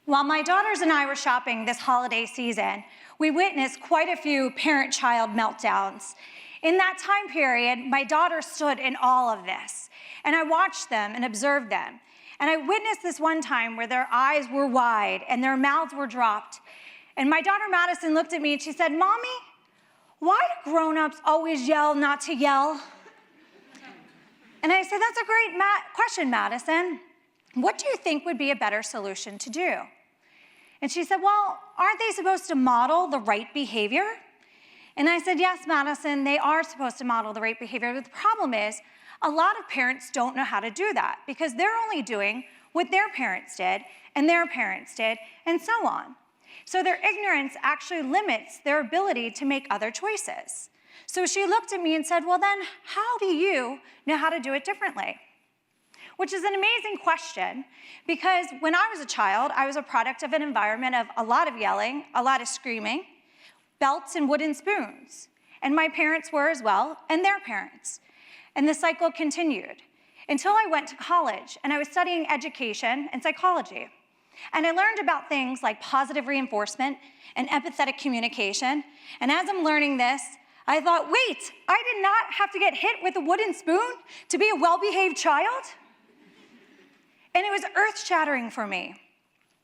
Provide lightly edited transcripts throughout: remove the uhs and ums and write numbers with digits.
While my daughters and I were shopping this holiday season, we witnessed quite a few parent-child meltdowns. In that time period, my daughter stood in awe of this, and I watched them and observed them. And I witnessed this one time where their eyes were wide and their mouths were dropped. And my daughter Madison looked at me and she said, "Mommy, why do grown-ups always yell not to yell?" And I said, "That's a great question, Madison. What do you think would be a better solution to do?" And she said, "Well, aren't they supposed to model the right behavior?" And I said, "Yes, Madison, they are supposed to model the right behavior. But the problem is, a lot of parents don't know how to do that because they're only doing what their parents did and their parents did and so on. So their ignorance actually limits their ability to make other choices." So she looked at me and said, "Well then, how do you know how to do it differently?" Which is an amazing question because when I was a child, I was a product of an environment of a lot of yelling, a lot of screaming, belts and wooden spoons. And my parents were as well, and their parents. And the cycle continued until I went to college and I was studying education and psychology. And I learned about things like positive reinforcement and empathetic communication. And as I'm learning this, I thought, wait, I did not have to get hit with a wooden spoon to be a well-behaved child? And it was earth-shattering for me.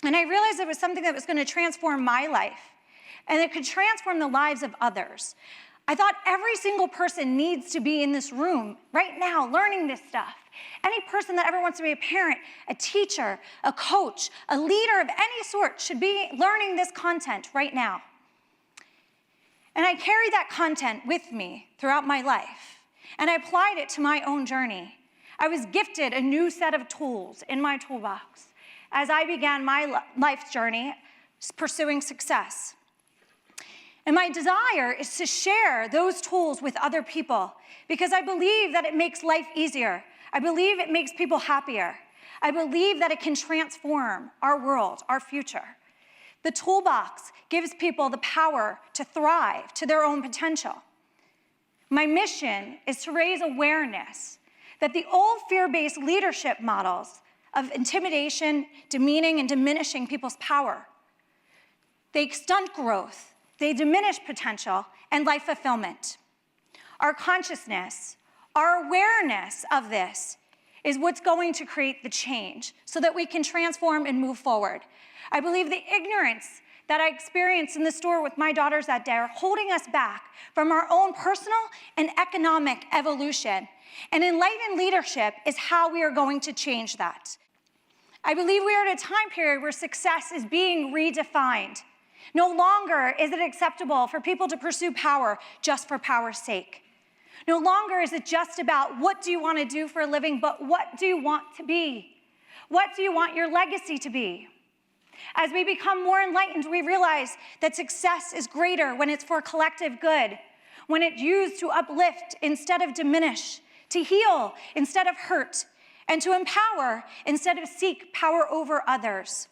And I realized it was something that was going to transform my life, and it could transform the lives of others. I thought every single person needs to be in this room right now learning this stuff. Any person that ever wants to be a parent, a teacher, a coach, a leader of any sort should be learning this content right now. And I carried that content with me throughout my life, and I applied it to my own journey. I was gifted a new set of tools in my toolbox as I began my life journey pursuing success. And my desire is to share those tools with other people because I believe that it makes life easier. I believe it makes people happier. I believe that it can transform our world, our future. The toolbox gives people the power to thrive to their own potential. My mission is to raise awareness that the old fear-based leadership models of intimidation, demeaning, and diminishing people's power, they stunt growth, they diminish potential and life fulfillment. Our consciousness, our awareness of this is what's going to create the change so that we can transform and move forward. I believe the ignorance that I experienced in the store with my daughters that day are holding us back from our own personal and economic evolution. And enlightened leadership is how we are going to change that. I believe we are at a time period where success is being redefined. No longer is it acceptable for people to pursue power just for power's sake. No longer is it just about what do you want to do for a living, but what do you want to be? What do you want your legacy to be? As we become more enlightened, we realize that success is greater when it's for collective good, when it's used to uplift instead of diminish, to heal instead of hurt, and to empower instead of seek power over others.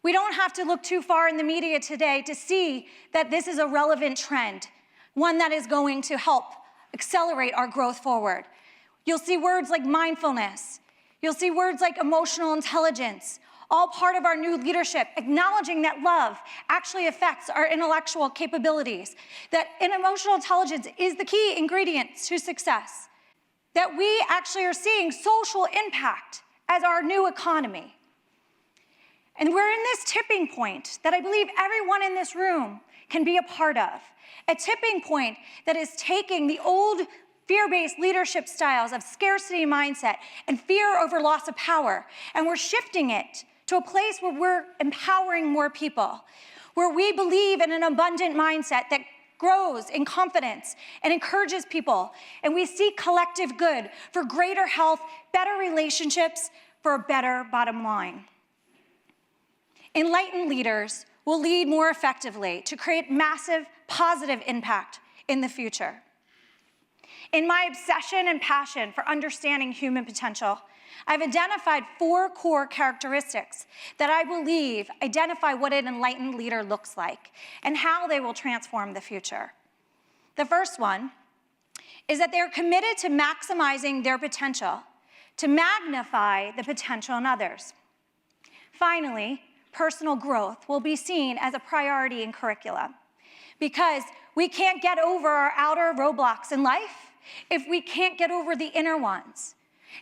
We don't have to look too far in the media today to see that this is a relevant trend, one that is going to help accelerate our growth forward. You'll see words like mindfulness. You'll see words like emotional intelligence, all part of our new leadership, acknowledging that love actually affects our intellectual capabilities, that emotional intelligence is the key ingredient to success, that we actually are seeing social impact as our new economy. And we're in this tipping point that I believe everyone in this room can be a part of, a tipping point that is taking the old fear-based leadership styles of scarcity mindset and fear over loss of power, and we're shifting it to a place where we're empowering more people, where we believe in an abundant mindset that grows in confidence and encourages people, and we seek collective good for greater health, better relationships, for a better bottom line. Enlightened leaders will lead more effectively to create massive positive impact in the future. In my obsession and passion for understanding human potential, I've identified 4 core characteristics that I believe identify what an enlightened leader looks like and how they will transform the future. The first one is that they're committed to maximizing their potential, to magnify the potential in others. Finally, personal growth will be seen as a priority in curricula, because we can't get over our outer roadblocks in life if we can't get over the inner ones.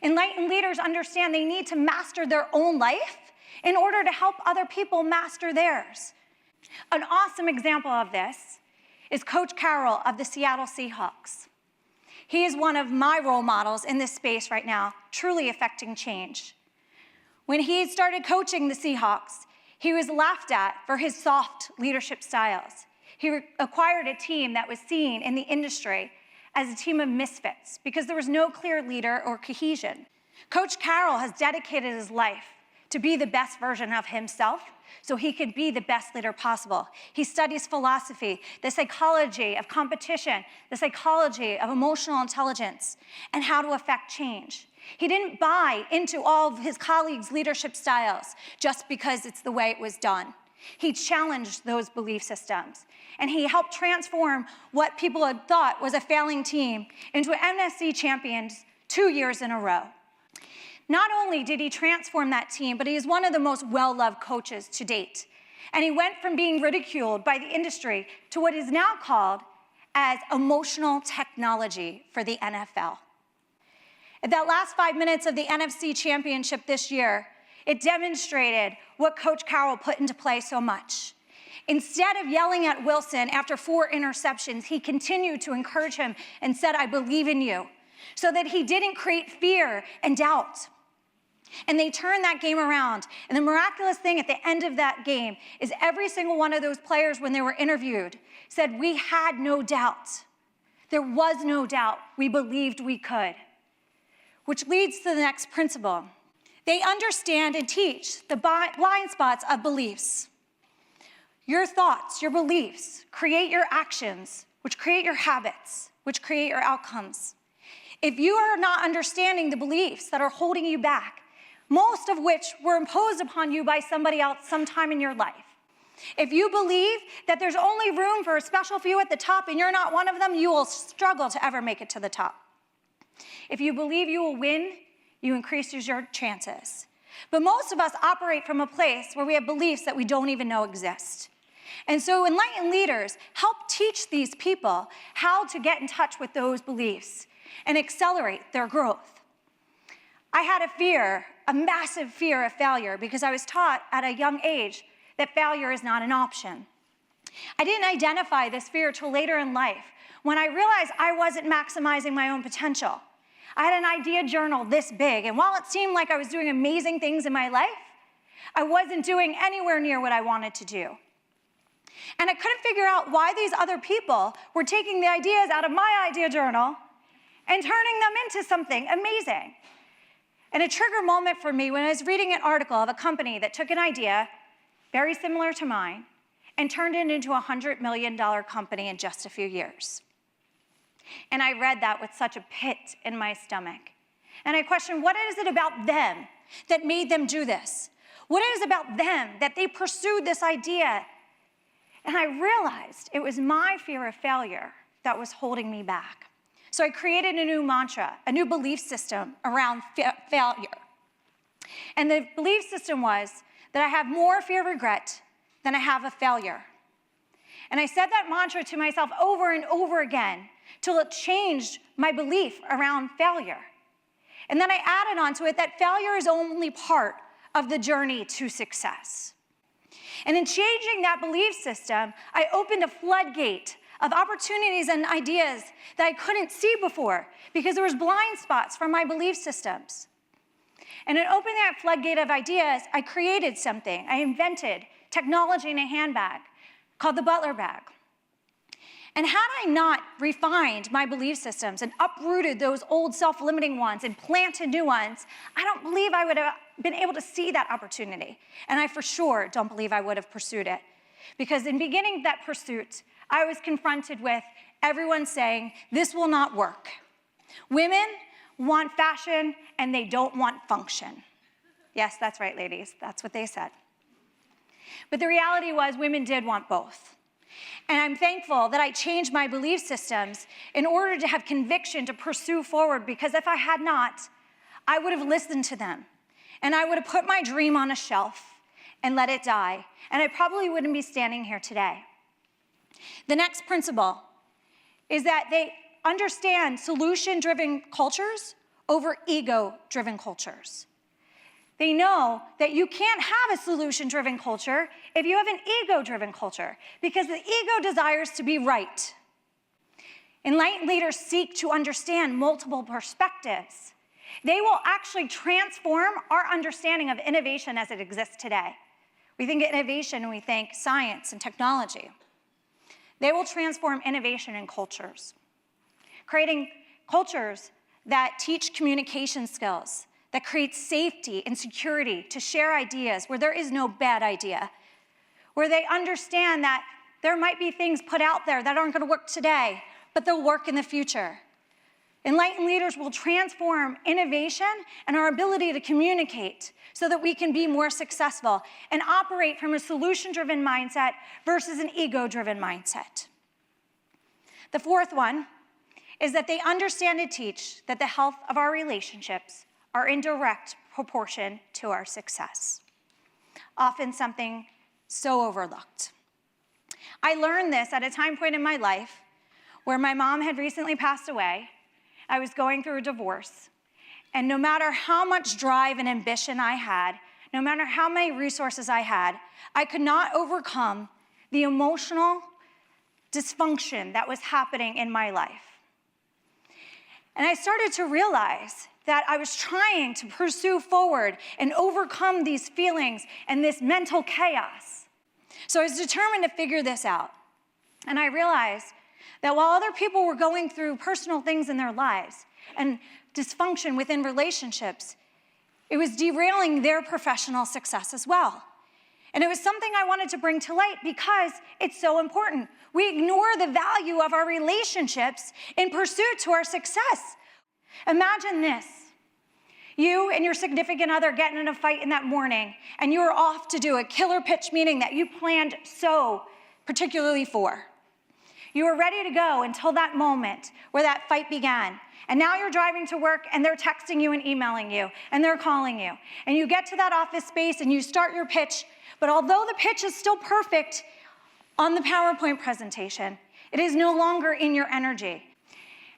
Enlightened leaders understand they need to master their own life in order to help other people master theirs. An awesome example of this is Coach Carroll of the Seattle Seahawks. He is one of my role models in this space right now, truly affecting change. When he started coaching the Seahawks, he was laughed at for his soft leadership styles. He acquired a team that was seen in the industry as a team of misfits because there was no clear leader or cohesion. Coach Carroll has dedicated his life to be the best version of himself so he could be the best leader possible. He studies philosophy, the psychology of competition, the psychology of emotional intelligence, and how to affect change. He didn't buy into all of his colleagues' leadership styles just because it's the way it was done. He challenged those belief systems, and he helped transform what people had thought was a failing team into NFC champions 2 years in a row. Not only did he transform that team, but he is one of the most well-loved coaches to date. And he went from being ridiculed by the industry to what is now called as emotional technology for the NFL. At that last 5 minutes of the NFC Championship this year, it demonstrated what Coach Carroll put into play so much. Instead of yelling at Wilson after 4 interceptions, he continued to encourage him and said, "I believe in you," so that he didn't create fear and doubt. And they turned that game around. And the miraculous thing at the end of that game is every single one of those players, when they were interviewed, said, "We had no doubt. There was no doubt. We believed we could." Which leads to the next principle. They understand and teach the blind spots of beliefs. Your thoughts, your beliefs, create your actions, which create your habits, which create your outcomes. If you are not understanding the beliefs that are holding you back, most of which were imposed upon you by somebody else sometime in your life, if you believe that there's only room for a special few at the top and you're not one of them, you will struggle to ever make it to the top. If you believe you will win, you increase your chances. But most of us operate from a place where we have beliefs that we don't even know exist. And so enlightened leaders help teach these people how to get in touch with those beliefs and accelerate their growth. I had a fear, a massive fear of failure, because I was taught at a young age that failure is not an option. I didn't identify this fear till later in life when I realized I wasn't maximizing my own potential. I had an idea journal this big, and while it seemed like I was doing amazing things in my life, I wasn't doing anywhere near what I wanted to do. And I couldn't figure out why these other people were taking the ideas out of my idea journal and turning them into something amazing. And a trigger moment for me when I was reading an article of a company that took an idea very similar to mine and turned it into a $100 million company in just a few years. And I read that with such a pit in my stomach. And I questioned, what is it about them that made them do this? What is it about them that they pursued this idea? And I realized it was my fear of failure that was holding me back. So I created a new mantra, a new belief system around failure. And the belief system was that I have more fear of regret than I have of failure. And I said that mantra to myself over and over again till it changed my belief around failure. And then I added onto it that failure is only part of the journey to success. And in changing that belief system, I opened a floodgate of opportunities and ideas that I couldn't see before because there was blind spots from my belief systems. And in opening that floodgate of ideas, I created something. I invented technology in a handbag called the Butler bag. And had I not refined my belief systems and uprooted those old self-limiting ones and planted new ones, I don't believe I would have been able to see that opportunity. And I for sure don't believe I would have pursued it. Because in beginning that pursuit, I was confronted with everyone saying, this will not work. Women want fashion and they don't want function. Yes, that's right, ladies. That's what they said. But the reality was women did want both. And I'm thankful that I changed my belief systems in order to have conviction to pursue forward, because if I had not, I would have listened to them. And I would have put my dream on a shelf. and let it die, and I probably wouldn't be standing here today. The next principle is that they understand solution-driven cultures over ego-driven cultures. They know that you can't have a solution-driven culture if you have an ego-driven culture, because the ego desires to be right. Enlightened leaders seek to understand multiple perspectives. They will actually transform our understanding of innovation as it exists today. We think innovation and we think science and technology. They will transform innovation in cultures, creating cultures that teach communication skills, that creates safety and security to share ideas where there is no bad idea, where they understand that there might be things put out there that aren't going to work today, but they'll work in the future. Enlightened leaders will transform innovation and our ability to communicate so that we can be more successful and operate from a solution-driven mindset versus an ego-driven mindset. The fourth one is that they understand and teach that the health of our relationships are in direct proportion to our success. Often something so overlooked. I learned this at a time point in my life where my mom had recently passed away. I was going through a divorce, and no matter how much drive and ambition I had, no matter how many resources I had, I could not overcome the emotional dysfunction that was happening in my life. And I started to realize that I was trying to pursue forward and overcome these feelings and this mental chaos. So I was determined to figure this out. And I realized that while other people were going through personal things in their lives and dysfunction within relationships, it was derailing their professional success as well. And it was something I wanted to bring to light because it's so important. We ignore the value of our relationships in pursuit to our success. Imagine this. You and your significant other getting in a fight in that morning, and you are off to do a killer pitch meeting that you planned so particularly for. You were ready to go until that moment where that fight began. And now you're driving to work and they're texting you and emailing you and they're calling you. And you get to that office space and you start your pitch, but although the pitch is still perfect on the PowerPoint presentation, it is no longer in your energy.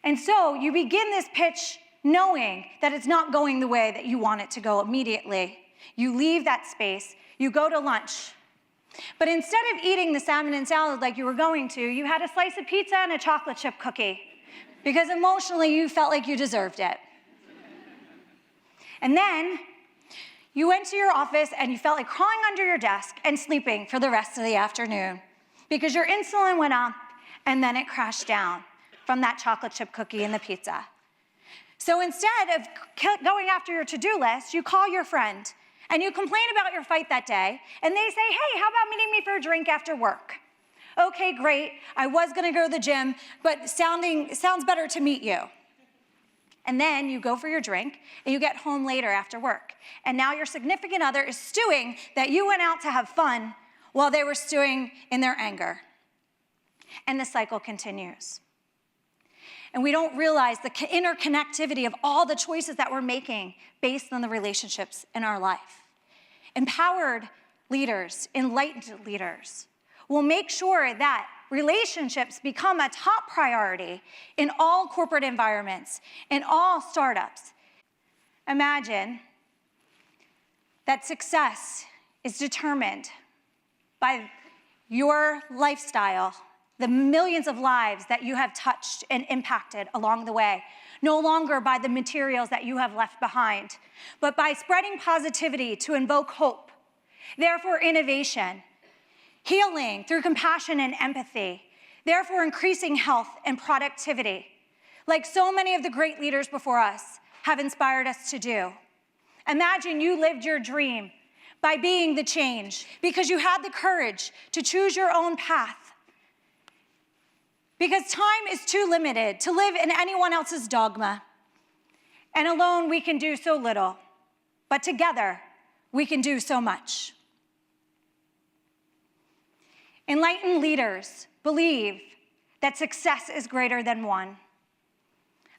And so you begin this pitch knowing that it's not going the way that you want it to go immediately. You leave that space, you go to lunch. But instead of eating the salmon and salad like you were going to, you had a slice of pizza and a chocolate chip cookie because emotionally you felt like you deserved it. And then you went to your office and you felt like crawling under your desk and sleeping for the rest of the afternoon because your insulin went up and then it crashed down from that chocolate chip cookie and the pizza. So instead of going after your to-do list, you call your friend and you complain about your fight that day, and they say, hey, how about meeting me for a drink after work? Okay, great. I was gonna go to the gym, but sounds better to meet you. And then you go for your drink, and you get home later after work. And now your significant other is stewing that you went out to have fun while they were stewing in their anger. And the cycle continues. And we don't realize the interconnectivity of all the choices that we're making based on the relationships in our life. Empowered leaders, enlightened leaders, will make sure that relationships become a top priority in all corporate environments, in all startups. Imagine that success is determined by your lifestyle, the millions of lives that you have touched and impacted along the way, no longer by the materials that you have left behind, but by spreading positivity to invoke hope. Therefore, innovation, healing through compassion and empathy, therefore increasing health and productivity, like so many of the great leaders before us have inspired us to do. Imagine you lived your dream by being the change because you had the courage to choose your own path. Because time is too limited to live in anyone else's dogma. And alone we can do so little, but together we can do so much. Enlightened leaders believe that success is greater than one.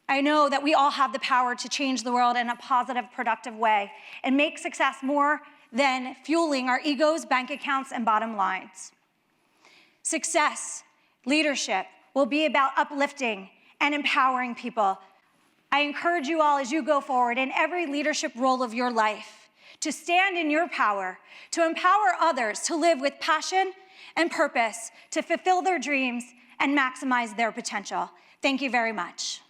I know that we all have the power to change the world in a positive, productive way and make success more than fueling our egos, bank accounts, and bottom lines. Success, leadership will be about uplifting and empowering people. I encourage you all as you go forward in every leadership role of your life to stand in your power, to empower others to live with passion and purpose, to fulfill their dreams and maximize their potential. Thank you very much.